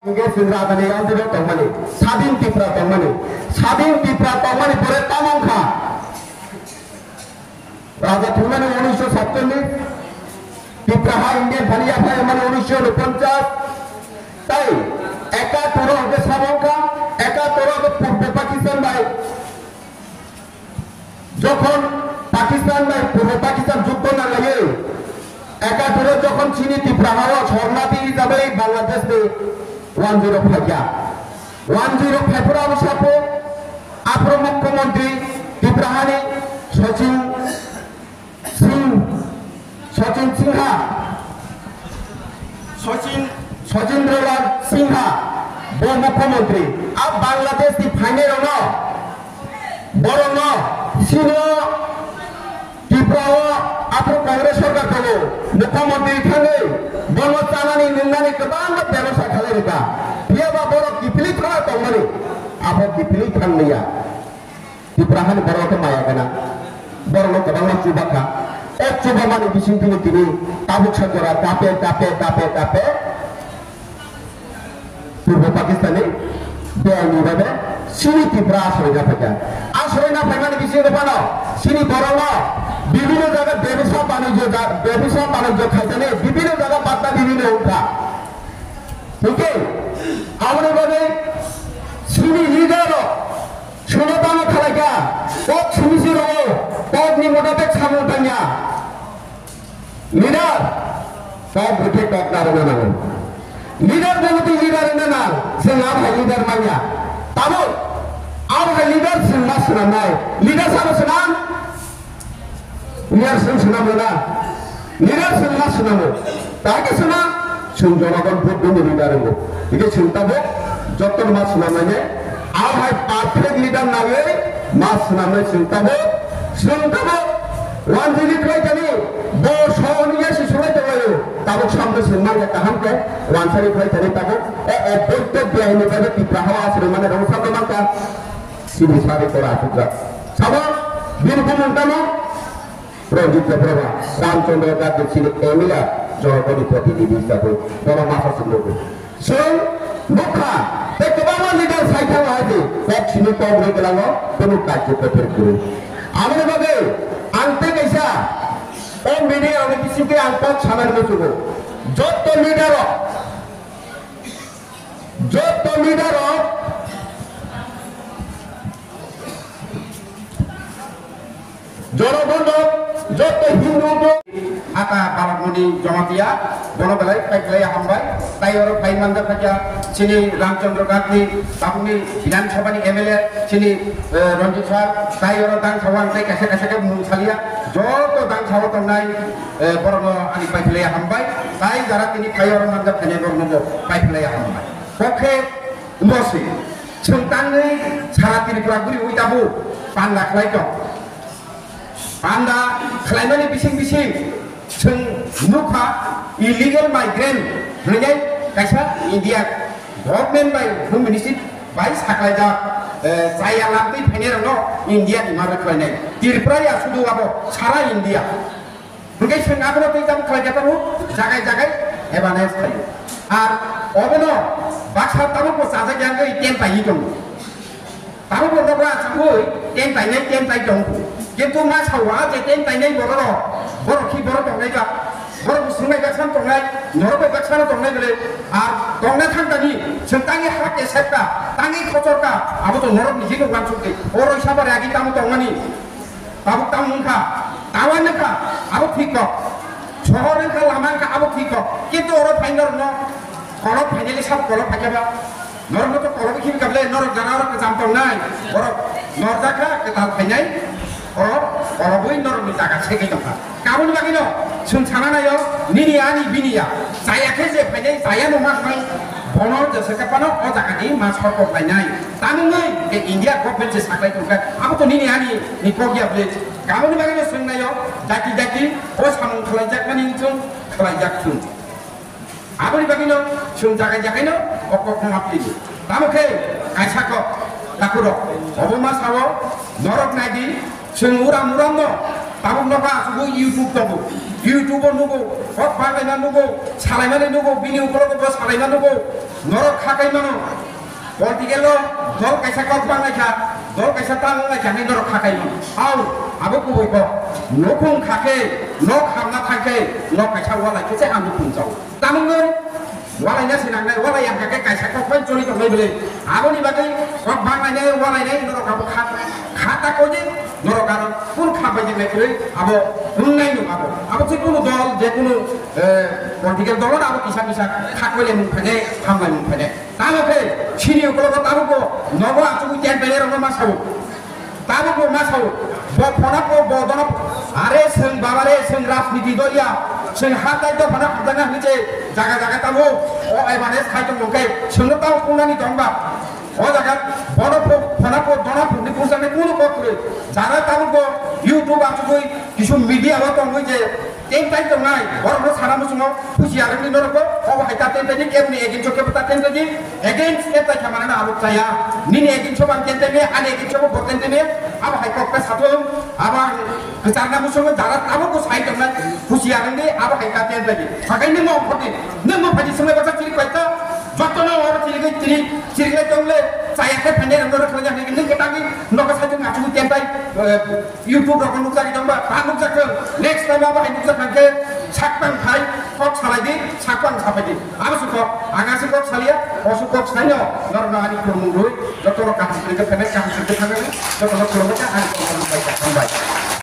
Mungkin sendiri tadi yang tidak tahu mana, sabin tipra tahu mana boleh tamam kah? Raja Tuhan 1947 tipra Indian Bhalia Bhai mana 1949 তাই একা তোরা ওকে সামকা একা তোরা পূর্ব পাকিস্তান ভাই যখন পাকিস্তান ভাই পূর্ব পাকিস্তান যুদ্ধ না লাগে একা তোরা যখন চিনি ত্রিপুরা হাওয়া শরণার্থী হিসাবে বাংলাদেশ 105 क्या 105 पर अवसर अपर मुख्यमंत्री ত্রিপুরাহানি सचिंद्रलाल सिन्हा वो मुख्यमंत्री अब बांग्लादेश की फाइनल न बड़ो न सिनो त्रिपुरा अपर कांग्रेस सरकार को मुख्यमंत्री थाने बनो चालानी निंदानी गोबां व्यवस्था खालामोबा बेयावबा बर' गिफ्लि थाना दं माने आफा गिफ्लि थांलिया त्रिपुराहानि बर'खौ मायागोना बर'नो गोबां मानसि बाखा एक चुबा माने बिसिं दिनै दिनै ताबुक सरकारा दापे पूर्व पाकिस्तानी बेआइनि भाबे सिनि त्रिपुरा आश्रय ना फैमाने बिसिं गोबानो सिनि बर'नो বিভিন্ন জায়গা ব্যবসা বাণিজ্য খাইতে বিভিন্ন জায়গা বার্তা বিভিন্ন উঠা ঠিক আমাদের বাদে সিনি লিডার শোনতানো খালাইকা পথ শুনিছি রব পথ নিমোটাতে সামুতানিয়া লিডার পথ বুঝে পথ নারো না লিডার বলতে লিডার না जों आबहाय लिडार मानिया ताबो आबहाय लिडार जों मा सोनाय लिडार सानो Sonam Niar senang mana, niar senang tak senang, senjolakan pun dulu leader itu. Ini cinta bu, jodoh mas namanya, awal perfect leader namanya, mas namanya cinta bu, one jadi kerja ni, bos soalnya si surat itu, tahu sampai senang ya tahan ke, one sari kerja ni tahu, betul dia ini pada tipe hawa mana orang sama makan, sini sari korang juga, sama, biru pun Project Prabha Ramchandra Gandhi sini Emila Jawabani प्रतिनिधि हिसाबै बड़ा माखासे लोगो जों मुखा बे गोबां lidar साइथाव आदि एक सिनि तंग्रे गलाङो कोनो कार्यफोरखौ आमरे बागे आंते कैसा ओ मीडिया आंगे किसिके आंत छानार मोसुगो जत लिडार জনগণ যত হিন্দু আতা বালমনি জমাতিয়া বনবেলায় পাইকলাই হামবাই তাই আর ফাই মানদা থাকা চিনি রামচন্দ্র গান্ধী বাবুনি বিধানসভানি এমএলএ চিনি রঞ্জিত সার তাই আর দাং সাওয়ান তাই কাছে কাছে মুনসালিয়া যত দাং সাওয়া তংনাই বরং আনি পাইকলাই হামবাই তাই যারা তিনি ফাই আর মানদা ফাইনে বরনবো পাইকলাই হামবাই পক্ষে মসি ছোংতাংনি সারা ত্রিপুরা গুরি উইতাবু পান লাখলাই দं Anda kelainnya bising जों मुखा illegal migrant होननाय कायसा India government by home ministry by साख्लायदा जाया लाबदै फैनायावनो India नि माबा खालायनाय त्रिपुराया सुदु आबो सारा India होननाय जों आबो दैजाम खालायजाताबो जागाय एबानेस थायो आर अबनो बाक्सा ताबो जाजायाङै टेन पाइ दं ताबो बन्दबा साबो टेन पाइ दं কিন্তু মা সাওয়া যেতেন তাইনাই বড় কি বড় দंनायगा বড় বুসুনাय गाछान दंनाय नरबे गाछान दंनाय बले আর दंनाय थांदानि जोंतांनि हाके सेपका तांनि खचरका आबो तो नरब निजि दंगान सुके अरय साबारे आगि तामु दंनानि बाबु तामुनका तावानका आबो ठीक शहरनका लामानका आबो ठीक কিন্তু अर फाइनर न कल फाइनली सब कल फाकेबा नरब तो कल खिम गाबले नरब जानार जाम दंनाय बर नरजाखा केता फाइनाय और बै नरमनि जागा सेकै दंखा गाबोन बागिनो जों साना नायो निनियानि बिनिया जायाखै जे फायनाय जाया नङा फाय बनो जसकापानो अ जागानि मा सरक फायनाय तानुङै बे इन्डिया गभर्नमेन्ट जे साख्लाय दंखा आबो तो निनियानि निकोगिया प्लेज गाबोन बागिनो जों नायो दाकि अ सामु खालायजाक मानि जों खालायजाक जों आबोनि बागिनो जों जागायनो अकखमा प्लेज तामुखे कायसाको ताकुरो अबमा सावो नरक नायदि जों उराम न tabuk noka sugu YouTube tabu YouTube nugo hok banglaina nugo salaimane nugo bini ukolo ko salaimane nugo norok khakai mano political dol kaisa kok bangai dol kaisa tang ngai jani norok khakai mano au abo ko ko nokung khake nok hamna thake nok kaisa wala kese amu punjau tamungun walai na sinang walai yang kakek kaisa kok pan curi tok bele aboni bagai kok bangai ne walai ne norok abo khata ko je norok aro pun khabai je mekre abo unnai no abo je kono dol je kono political dol abo kisa khakole mun phane hamai mun phane tamoke chini ukolo ko tamuko nogo achu jen bele ro ma sabu tamuko ma sabu bo phona ko bo dona are sing babare sing rajniti dolia sing hatai do phana khadana niche jaga tamu o ai mane khai to mokai singno taw kunani dongba o jaga bono phona ko dona phuni pusane kuno ko kure jara tamuko YouTube achu koi kisu media wa to moi je ten tai to nai borno sara musungo pusi are ni noroko o haita ten tai kemni egin choke pata ten tai against eta khamana na alu taya nini egin choban ten tai ane egin chobo boten ten aba hai kokka sato aba kecarna musungo jara tamuko sai to nai pusi are ni aba haita ten tai sakai ni mo photi ne mo phaji samay bata chiri paita jotona ora chiri le tongle saya ke phane ndoro khanya ni ketagi noko sai to ngachu ten tai YouTube ro kono jagi jamba panuk jakkel next time aba hai nuksa khangke sakpang khai kok salai di sakpang sapai di aba suko agasi kok salia osu kok sanyo norna ani kurmung roi jotoro kamu ke phane kamu ke phane jotoro kurmung ka ani kurmung bai